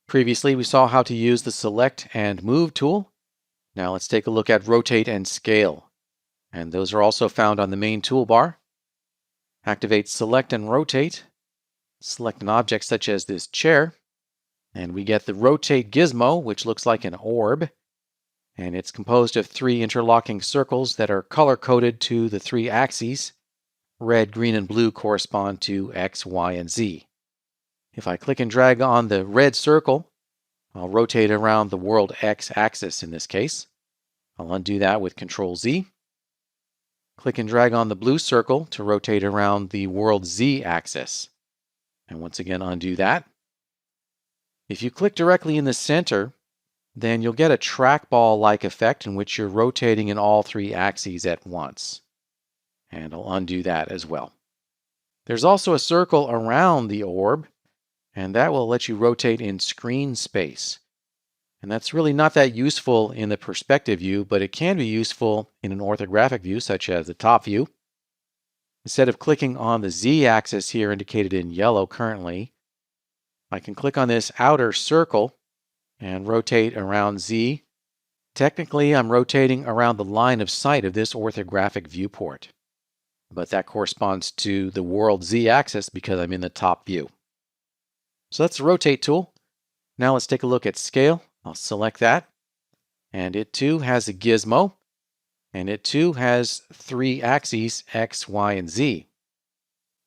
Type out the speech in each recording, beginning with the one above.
Previously, we saw how to use the Select and Move tool. Now let's take a look at Rotate and Scale. And those are also found on the main toolbar. Activate Select and Rotate. Select an object such as this chair. And we get the Rotate gizmo, which looks like an orb. And it's composed of 3 interlocking circles that are color-coded to the 3 axes. Red, green, and blue correspond to X, Y, and Z. If I click and drag on the red circle, I'll rotate around the world X axis in this case. I'll undo that with Control Z. Click and drag on the blue circle to rotate around the world Z axis. And once again, undo that. If you click directly in the center, then you'll get a trackball-like effect in which you're rotating in all 3 axes at once. And I'll undo that as well. There's also a circle around the orb, and that will let you rotate in screen space. And that's really not that useful in the perspective view, but it can be useful in an orthographic view, such as the top view. Instead of clicking on the Z-axis here indicated in yellow currently, I can click on this outer circle and rotate around Z. Technically, I'm rotating around the line of sight of this orthographic viewport, but that corresponds to the world Z-axis because I'm in the top view. So that's the Rotate tool. Now let's take a look at Scale. I'll select that. And it too has a gizmo. And it too has 3 axes, X, Y, and Z.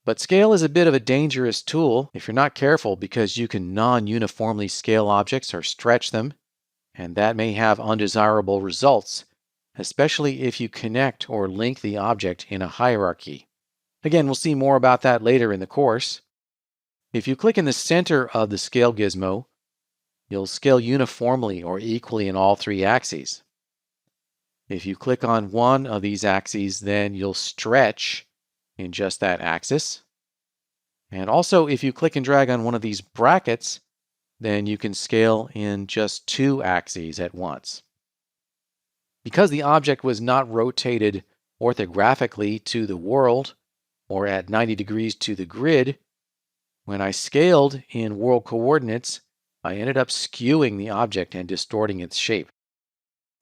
But Scale is a bit of a dangerous tool if you're not careful because you can non-uniformly scale objects or stretch them. And that may have undesirable results, especially if you connect or link the object in a hierarchy. Again, we'll see more about that later in the course. If you click in the center of the Scale gizmo, you'll scale uniformly or equally in all 3 axes. If you click on one of these axes, then you'll stretch in just that axis. And also, if you click and drag on one of these brackets, then you can scale in just 2 axes at once. Because the object was not rotated orthographically to the world or at 90 degrees to the grid, when I scaled in world coordinates, I ended up skewing the object and distorting its shape.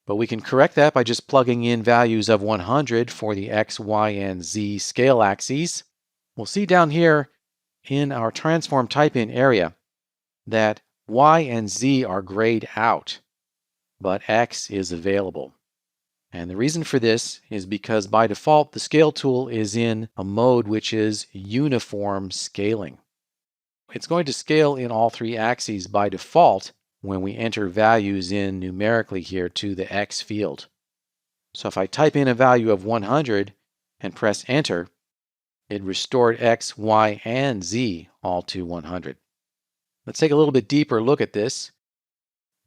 But we can correct that by just plugging in values of 100 for the X, Y, and Z scale axes. We'll see down here in our transform type in area that Y and Z are grayed out, but X is available. And the reason for this is because by default, the Scale tool is in a mode which is uniform scaling. It's going to scale in all 3 axes by default when we enter values in numerically here to the X field. So if I type in a value of 100 and press Enter, it restored X, Y, and Z all to 100. Let's take a little bit deeper look at this.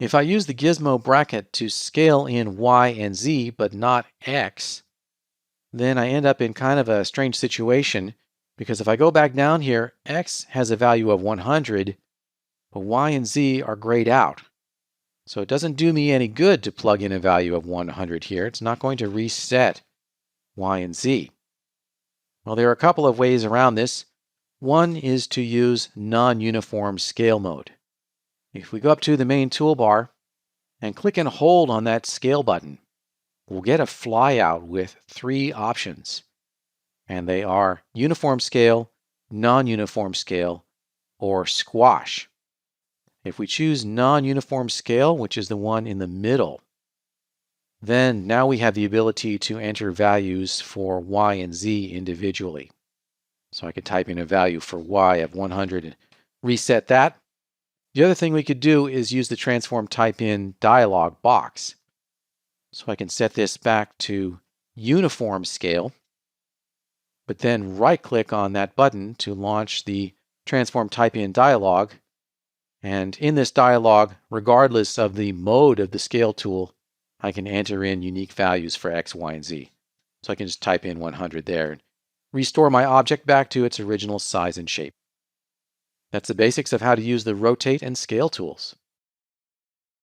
If I use the gizmo bracket to scale in Y and Z but not X, then I end up in kind of a strange situation because if I go back down here, X has a value of 100, but Y and Z are grayed out. So it doesn't do me any good to plug in a value of 100 here. It's not going to reset Y and Z. Well, there are a couple of ways around this. One is to use non-uniform scale mode. If we go up to the main toolbar and click and hold on that scale button, we'll get a flyout with 3 options. And they are uniform scale, non-uniform scale, or squash. If we choose non-uniform scale, which is the one in the middle, then now we have the ability to enter values for Y and Z individually. So I could type in a value for Y of 100 and reset that. The other thing we could do is use the transform type in dialog box. So I can set this back to uniform scale, but then right-click on that button to launch the transform type in dialog. And in this dialog, regardless of the mode of the scale tool, I can enter in unique values for X, Y, and Z. So I can just type in 100 there and restore my object back to its original size and shape. That's the basics of how to use the Rotate and Scale tools.